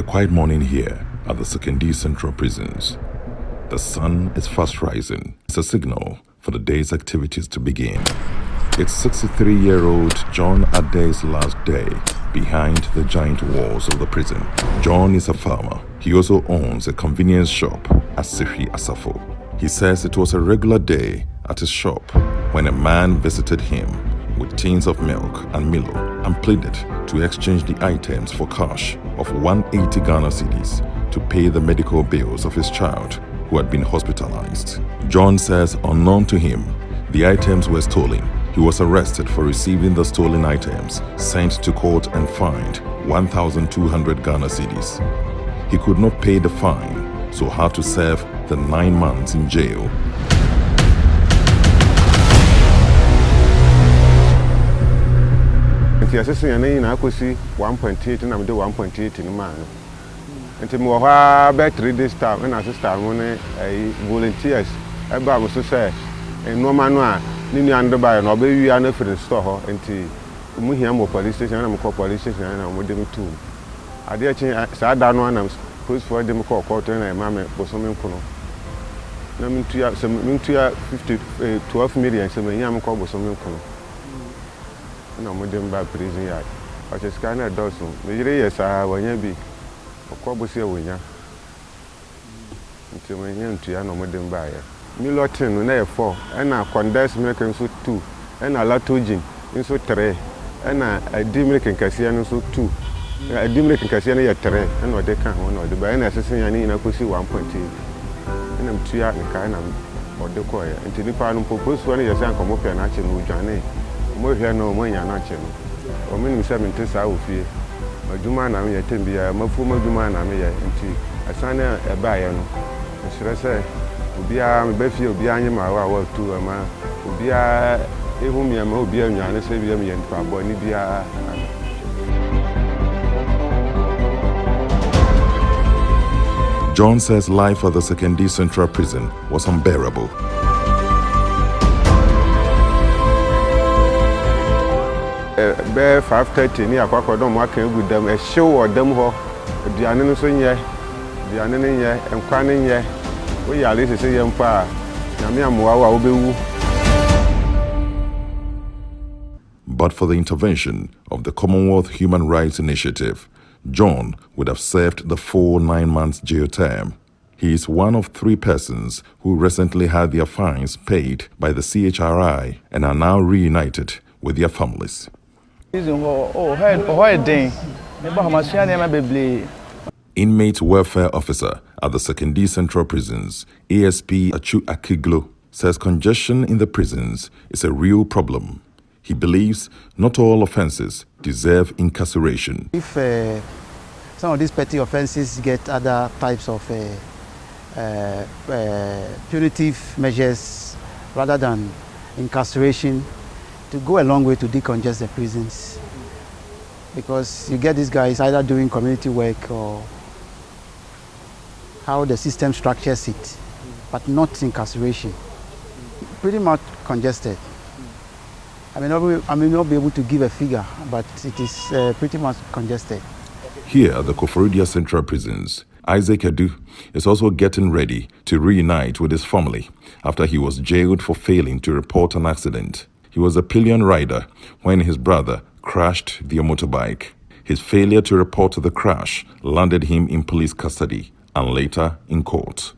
a quiet morning here at the Secondary Central Prisons. The sun is fast rising. It's a signal for the day's activities to begin. It's 63-year-old John Ade's last day behind the giant walls of the prison. John is a farmer. He also owns a convenience shop at Sihi Asafo. He says it was a regular day at his shop when a man visited him with tins of milk and Milo and pleaded to exchange the items for cash of 180 Ghana cedis to pay the medical bills of his child who had been hospitalized. John says unknown to him, the items were stolen. He was arrested for receiving the stolen items, sent to court and fined 1,200 Ghana cedis. He could not pay the fine, so had to serve the 9 months in jail. I say na akosi 1.8 na me de 1.8 ni man. Enti me wo ha be 3 days time na sister mo ne volunteers e ba mo so say normal no a ni nu ande ba na oba wi na free store ho enti mu hia mo police station na mo call police station na mo de me tu. Ade a chen sa da no na police for de me call court na ma me boso me nkono. Na me tu ya 12 million se me hia me call boso me nkono. Na mo dem ba prison yard. O che scanner dosu. Me yire yesa wanya bi. Okwobosi e wonya. Nti me nya ntu ya na mo dem ba ya. Milotin no na e 4, e na condensed milk nso 2, e na lactogen nso 3, e na adi milk nkase nso 2. Adi milk nkase na ye 3, e na ode kan ho na ode ba e na sesen ya ni na kosi 1.8. E na mtu ya nka na ode ko ya. Nti nipa no propose one yesa nkomo pe na ache no odwane. Mo hwe no mo nya na che no o me nim se me nte sa ofie adwuma na me ye tembia mafu madwuma na me ye nti asane e ba ye no nsire se obia me ba fie obia anye ma wa tu ma obia ehu me ma obia nwane se bia me ye npa bo ni bia. John says life at the Secondary Central Prison was unbearable. Be 5:30 ni akwakodon mo aka egu dem e hyew odem ho aduane no so nye aduane ne nye enkwa ne nye wo yale sese ye mpa nyame amoa wa obewu. But for the intervention of the Commonwealth Human Rights Initiative, John would have served the full 9 months jail term. He is one of 3 persons who recently had their fines paid by the CHRI and are now reunited with their families. Inmate welfare officer at the Secondary Central Prisons, ASP Achu Akiglo, says congestion in the prisons is a real problem. He believes not all offences deserve incarceration. If some of these petty offences get other types of punitive measures rather than incarceration, to go a long way to decongest the prisons, because you get these guys either doing community work or how the system structures it, but not incarceration. Pretty much congested. I may not be able to give a figure, but it is pretty much congested. Here at the Koforidua Central Prisons, Isaac Edu is also getting ready to reunite with his family after he was jailed for failing to report an accident. He was a pillion rider when his brother crashed their motorbike. His failure to report the crash landed him in police custody and later in court.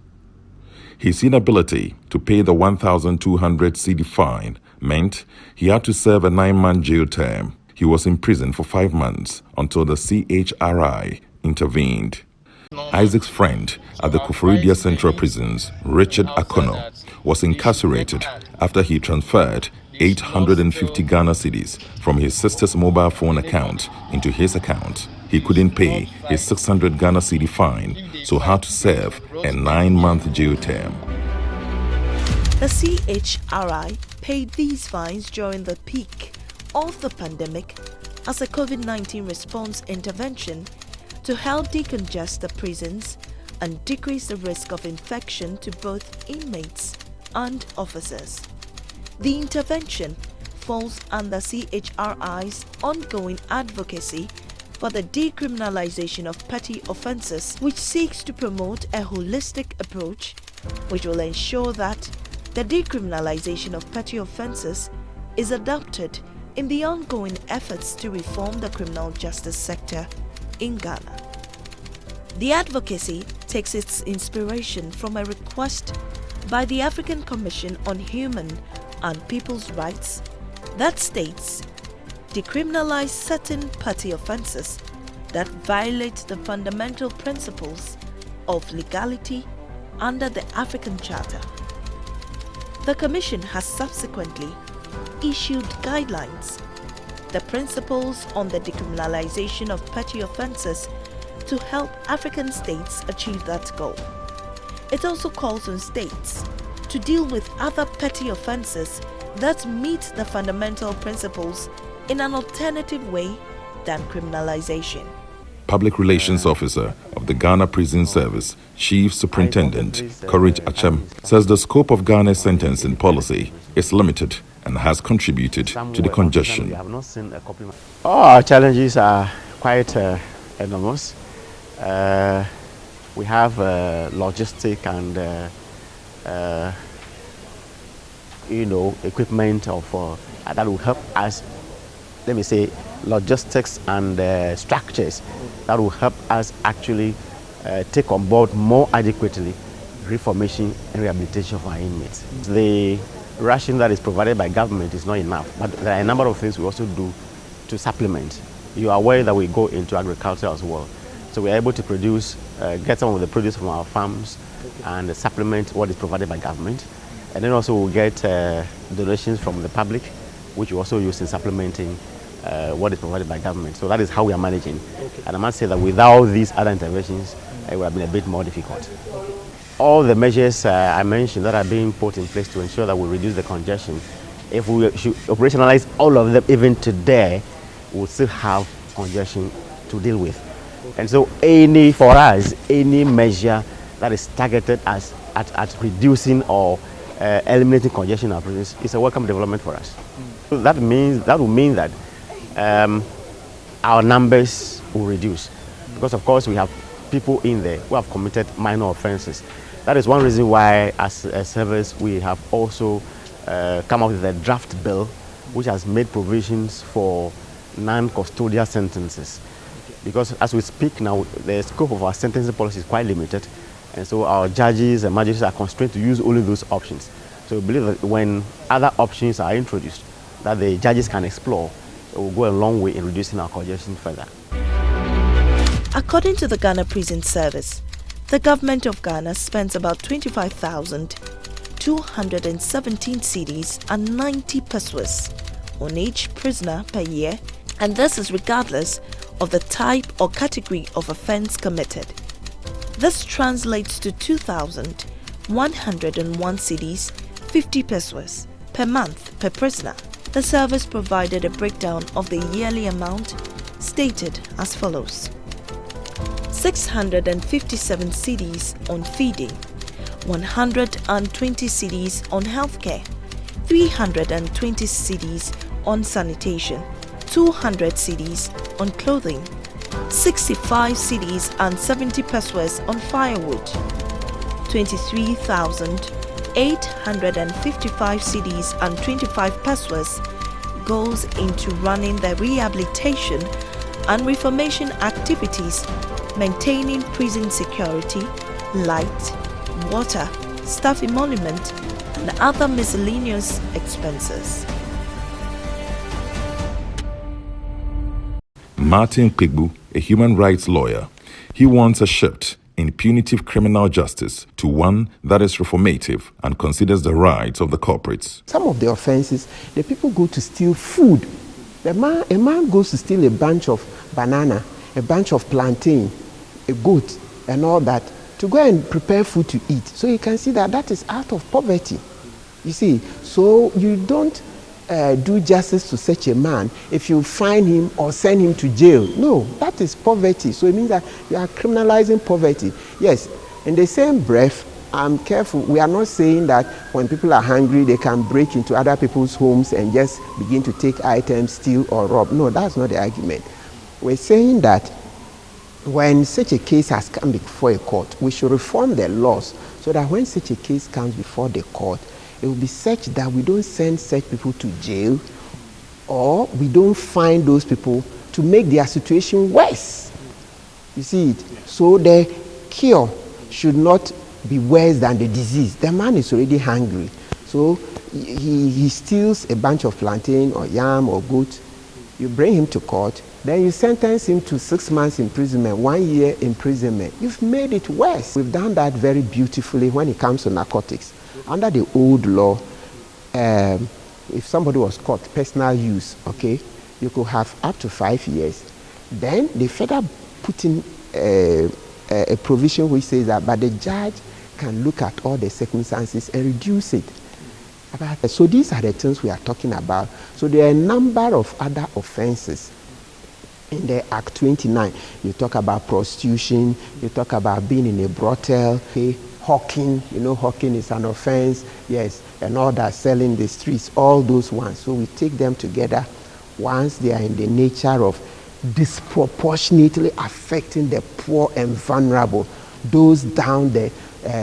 His inability to pay the 1,200 cedi fine meant he had to serve a 9-month jail term. He was in prison for 5 months until the CHRI intervened. Isaac's friend at the Koforidua Central Prisons, Richard Akono, was incarcerated after he transferred 850 Ghana cedis from his sister's mobile phone account into his account. He couldn't pay his 600 Ghana cedi fine, so had to serve a 9-month jail term. The CHRI paid these fines during the peak of the pandemic as a COVID-19 response intervention to help decongest the prisons and decrease the risk of infection to both inmates and officers. The intervention falls under CHRI's ongoing advocacy for the decriminalization of petty offences, which seeks to promote a holistic approach which will ensure that the decriminalization of petty offences is adopted in the ongoing efforts to reform the criminal justice sector in Ghana. The advocacy takes its inspiration from a request by the African Commission on Human and People's Rights that states, decriminalize certain petty offences that violate the fundamental principles of legality under the African Charter. The Commission has subsequently issued guidelines, the principles on the decriminalization of petty offences to help African states achieve that goal. It also calls on states to deal with other petty offences that meet the fundamental principles in an alternative way than criminalization. Public Relations Officer of the Ghana Prison Service, Chief Superintendent Courage Achem, says the scope of Ghana's sentencing policy is limited and has contributed to the congestion. Our challenges are quite enormous. We have logistic and equipment of that will help us. Let me say logistics and structures that will help us actually take on board more adequately reformation and rehabilitation of our inmates. The ration that is provided by government is not enough, but there are a number of things we also do to supplement. You are aware that we go into agriculture as well. So we are able to produce, get some of the produce from our farms and supplement what is provided by government. And then also we'll get donations from the public, which we also use in supplementing what is provided by government. So that is how we are managing. Okay. And I must say that without these other interventions, it would have been a bit more difficult. Okay. All the measures I mentioned that are being put in place to ensure that we reduce the congestion, if we should operationalize all of them even today, we'll still have congestion to deal with. Okay. And so for us, any measure that is targeted at reducing or eliminating congestion in our prisons is a welcome development for us. So that will mean that our numbers will reduce, because of course we have people in there who have committed minor offenses. That is one reason why as a service we have also come up with a draft bill which has made provisions for non-custodial sentences, because as we speak now the scope of our sentencing policy is quite limited, and so our judges and magistrates are constrained to use only those options. So we believe that when other options are introduced that the judges can explore, it will go a long way in reducing our congestion further. According to the Ghana Prison Service, the government of Ghana spends about 25,217 cedis and 90 pesos on each prisoner per year, and this is regardless of the type or category of offence committed. This translates to 2,101 cedis, 50 pesos per month per prisoner. The service provided a breakdown of the yearly amount stated as follows: 657 cedis on feeding, 120 cedis on healthcare, 320 cedis on sanitation, 200 cedis on clothing, 65 cedis and 70 pesos on firewood, 23,855 cedis and 25 pesos goes into running the rehabilitation and reformation activities, maintaining prison security, light, water, staff emolument, and other miscellaneous expenses. Martin Kwigbu, a human rights lawyer, he wants a shift in punitive criminal justice to one that is reformative and considers the rights of the culprits. Some of the offenses, the people go to steal food. A man goes to steal a bunch of banana, a bunch of plantain, a goat, and all that, to go and prepare food to eat. So you can see that that is out of poverty. You see, so you don't do justice to such a man if you find him or send him to jail. No, that is poverty. So it means that you are criminalizing poverty. Yes, in the same breath, I'm careful. We are not saying that when people are hungry, they can break into other people's homes and just begin to take items, steal or rob. No, that's not the argument. We're saying that when such a case has come before a court, we should reform the laws so that when such a case comes before the court, it will be such that we don't send such people to jail, or we don't find those people to make their situation worse. You see it? So the cure should not be worse than the disease. The man is already hungry. So he steals a bunch of plantain or yam or goat. You bring him to court, then you sentence him to 6 months imprisonment, 1 year imprisonment. You've made it worse. We've done that very beautifully when it comes to narcotics. Under the old law, if somebody was caught personal use, okay, you could have up to 5 years. Then they further put in a provision which says that, but the judge can look at all the circumstances and reduce it. So these are the things we are talking about. So there are a number of other offenses in the Act 29. You talk about prostitution, you talk about being in a brothel, okay, hawking, you know, hawking is an offense, yes, and all that, selling the streets, all those ones. So we take them together once they are in the nature of disproportionately affecting the poor and vulnerable, those down the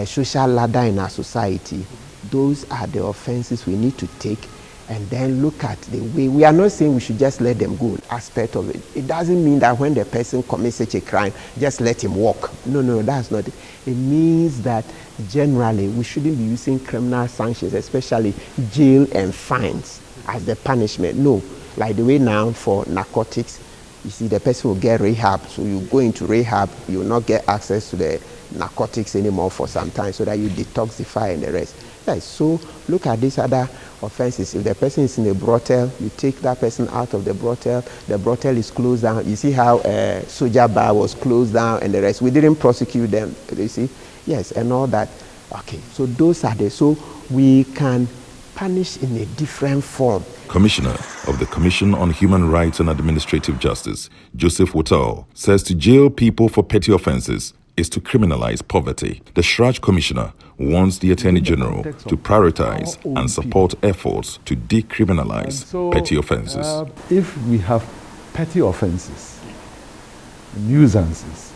social ladder in our society. Those are the offenses we need to take and then look at the way. We are not saying we should just let them go, aspect of it. It doesn't mean that when the person commits such a crime, just let him walk. No, that's not it. It means that generally we shouldn't be using criminal sanctions, especially jail and fines, as the punishment. No, like the way now for narcotics, you see the person will get rehab, so you go into rehab, you will not get access to the narcotics anymore for some time so that you detoxify and the rest. Yes, so look at these other offenses. If the person is in a brothel, you take that person out of the brothel is closed down. You see how Soldier Bar was closed down and the rest. We didn't prosecute them, you see? Yes, and all that. Okay, so those are the, so we can punish in a different form. Commissioner of the Commission on Human Rights and Administrative Justice, Joseph Wotal, says to jail people for petty offenses is to criminalize poverty. The Shraj Commissioner wants the Attorney General to prioritize and support efforts to decriminalize petty offenses. If we have petty offenses, nuisances,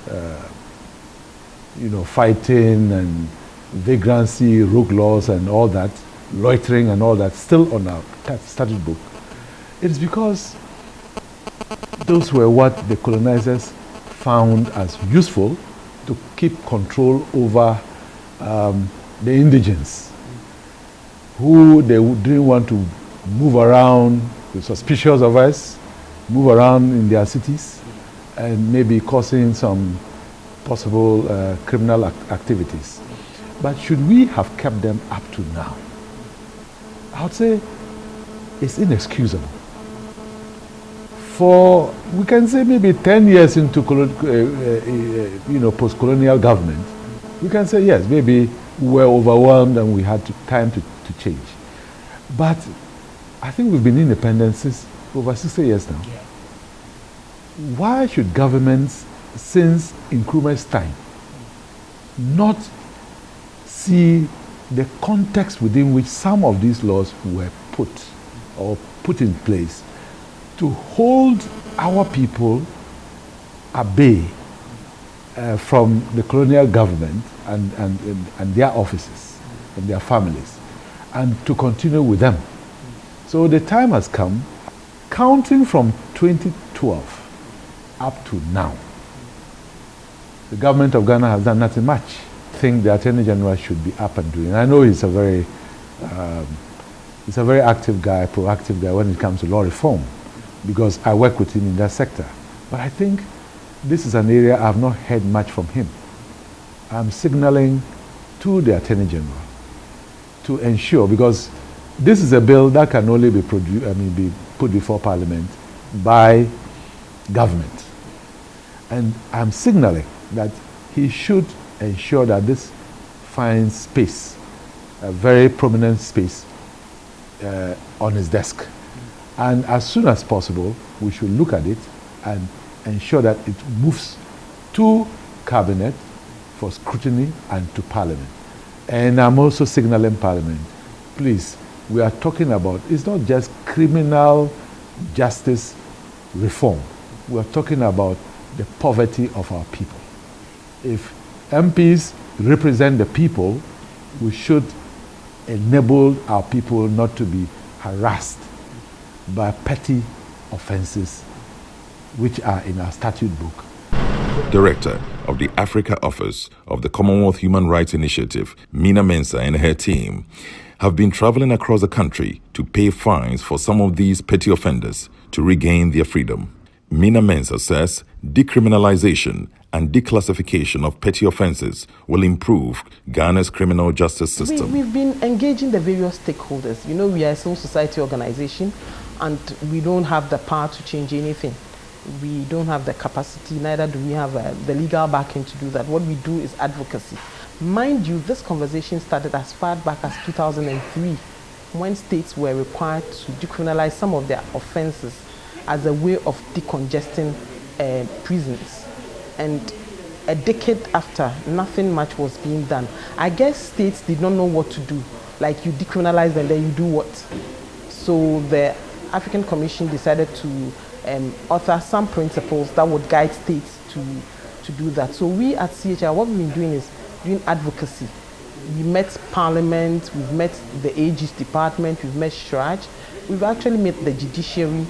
fighting and vagrancy, rogue laws and all that, loitering and all that, still on our statute book, it is because those were what the colonizers found as useful to keep control over the indigents, who they didn't want to move around, were suspicious of us, move around in their cities, and maybe causing some possible criminal activities. But should we have kept them up to now? I would say it's inexcusable. For, we can say maybe 10 years into post-colonial government, we can say yes, maybe we were overwhelmed and we had time to change. But I think we've been independent since over 60 years now. Yeah. Why should governments, since Nkrumah's time, not see the context within which some of these laws were put in place to hold our people at bay from the colonial government and their offices and their families, and to continue with them. So the time has come, counting from 2012 up to now, the government of Ghana has done nothing much. I think the Attorney General should be up and doing. I know he's a very active guy, proactive guy when it comes to law reform, because I work with him in that sector. But I think this is an area I've not heard much from him. I'm signaling to the Attorney General to ensure, because this is a bill that can only be be put before Parliament by government. And I'm signaling that he should ensure that this finds space, a very prominent space on his desk. And as soon as possible, we should look at it and ensure that it moves to Cabinet for scrutiny and to Parliament. And I'm also signaling Parliament, please, we are talking about, it's not just criminal justice reform. we are talking about the poverty of our people. If MPs represent the people, we should enable our people not to be harassed by petty offenses which are in our statute book. Director of the Africa Office of the Commonwealth Human Rights Initiative, Mina Mensah, and her team have been traveling across the country to pay fines for some of these petty offenders to regain their freedom. Mina Mensah says decriminalization and declassification of petty offenses will improve Ghana's criminal justice system. We've been engaging the various stakeholders. You know, we are a civil society organization and we don't have the power to change anything. We don't have the capacity, neither do we have the legal backing to do that. What we do is advocacy. Mind you, this conversation started as far back as 2003, when states were required to decriminalize some of their offenses as a way of decongesting prisons. And a decade after, nothing much was being done. I guess states did not know what to do. Like, you decriminalize and then you do what? So the African Commission decided to author some principles that would guide states to do that. So we at CHR, what we've been doing is doing advocacy. We met Parliament, we've met the AG's department, we've met SHRAJ, we've actually met the judiciary,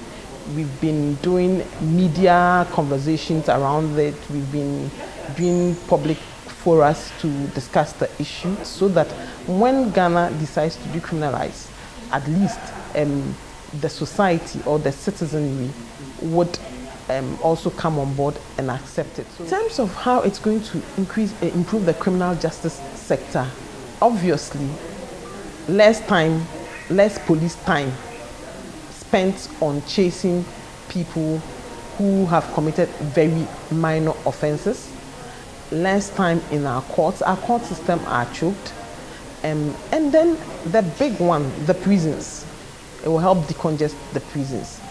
we've been doing media conversations around it, we've been doing public forums to discuss the issue so that when Ghana decides to decriminalize, at least the society or the citizenry would also come on board and accept it. So in terms of how it's going to improve the criminal justice sector, obviously, less time, less police time spent on chasing people who have committed very minor offenses, less time in our courts. Our court system are choked. And then the big one, the prisons. It will help decongest the prisons.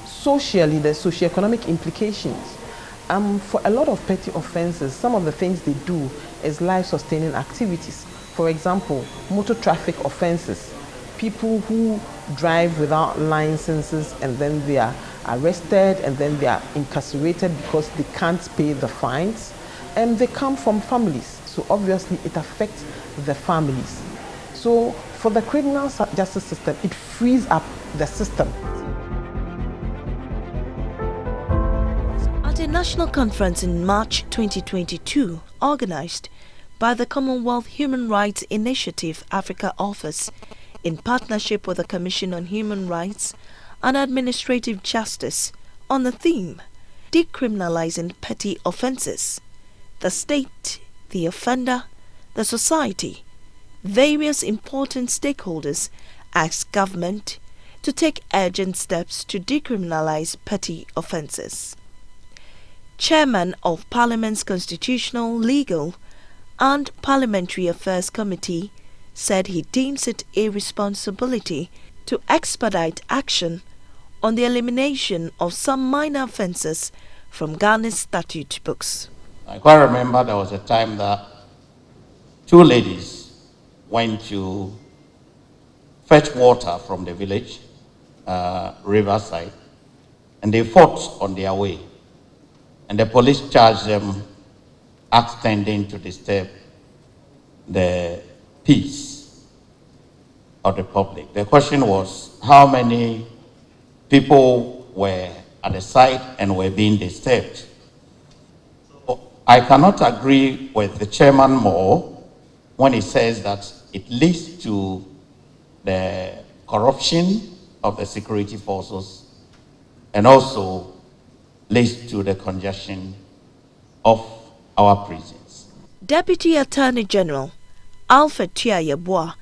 Socially, the socioeconomic implications. For a lot of petty offenses, some of the things they do is life-sustaining activities. For example, motor traffic offenses. People who drive without licenses and then they are arrested and then they are incarcerated because they can't pay the fines. And they come from families. So obviously it affects the families. So for the criminal justice system, it frees up the system. At a national conference in March 2022, organized by the Commonwealth Human Rights Initiative Africa Office, in partnership with the Commission on Human Rights and Administrative Justice, on the theme, Decriminalizing Petty Offences, the state, the offender, the society, various important stakeholders asked government to take urgent steps to decriminalize petty offences. Chairman of Parliament's Constitutional, Legal and Parliamentary Affairs Committee said he deems it a responsibility to expedite action on the elimination of some minor offences from Ghana's statute books. I quite remember there was a time that two ladies went to fetch water from the village, riverside, and they fought on their way. And the police charged them act tending to disturb the peace of the public. The question was how many people were at the site and were being disturbed. So I cannot agree with the chairman more when he says that it leads to the corruption of the security forces and also leads to the congestion of our prisons. Deputy Attorney General Alfred Tiayeboa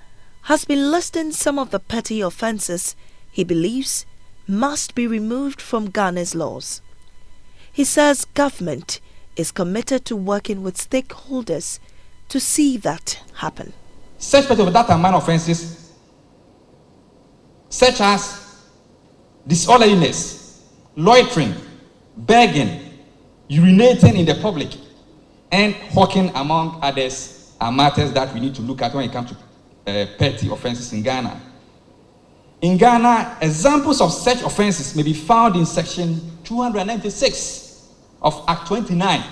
has been listing some of the petty offences he believes must be removed from Ghana's laws. He says government is committed to working with stakeholders to see that happen. Such petty minor offences, such as disorderliness, loitering, begging, urinating in the public, and hawking, among others, are matters that we need to look at when it comes to petty offences in Ghana. In Ghana, examples of such offences may be found in section 296 of Act 29,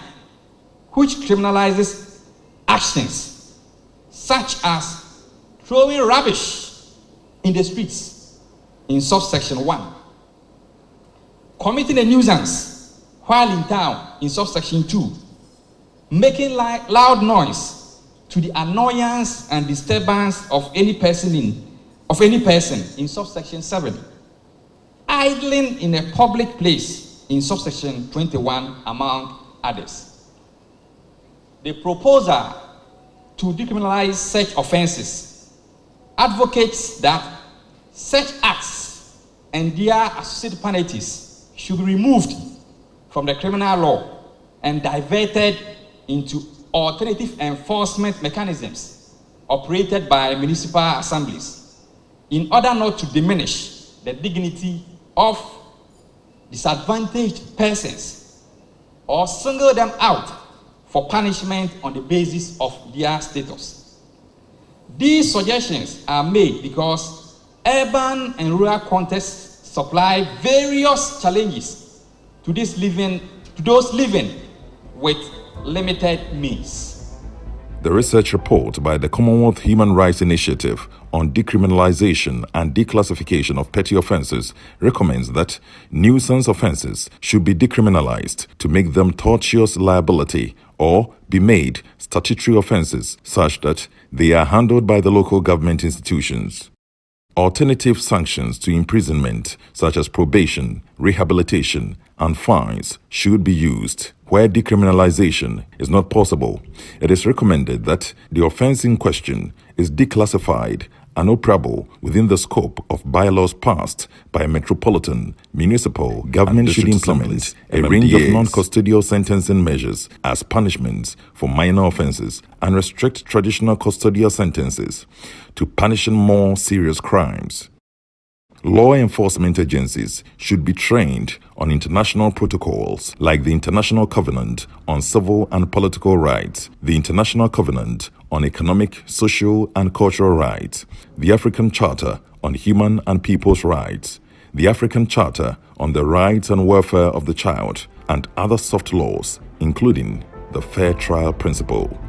which criminalizes actions such as throwing rubbish in the streets in subsection 1, committing a nuisance while in town in subsection 2, making loud noise to the annoyance and disturbance of any person in subsection 7, idling in a public place in subsection 21, among others. The proposal to decriminalize such offenses advocates that such acts and their associated penalties should be removed from the criminal law and diverted into alternative enforcement mechanisms operated by municipal assemblies in order not to diminish the dignity of disadvantaged persons or single them out for punishment on the basis of their status. These suggestions are made because urban and rural contexts supply various challenges to those living with limited means. The research report by the Commonwealth Human Rights Initiative on Decriminalization and Declassification of Petty Offences recommends that nuisance offences should be decriminalized to make them tortious liability or be made statutory offences such that they are handled by the local government institutions. Alternative sanctions to imprisonment, such as probation, rehabilitation, and fines, should be used. Where decriminalization is not possible, it is recommended that the offense in question is declassified and operable within the scope of bylaws passed by metropolitan, municipal government should implement a range of non-custodial sentencing measures as punishments for minor offenses and restrict traditional custodial sentences to punishing more serious crimes. Law enforcement agencies should be trained on international protocols like the International Covenant on Civil and Political Rights, the International Covenant on Economic, Social and Cultural Rights, the African Charter on Human and People's Rights, the African Charter on the Rights and Welfare of the Child, and other soft laws, including the Fair Trial Principle.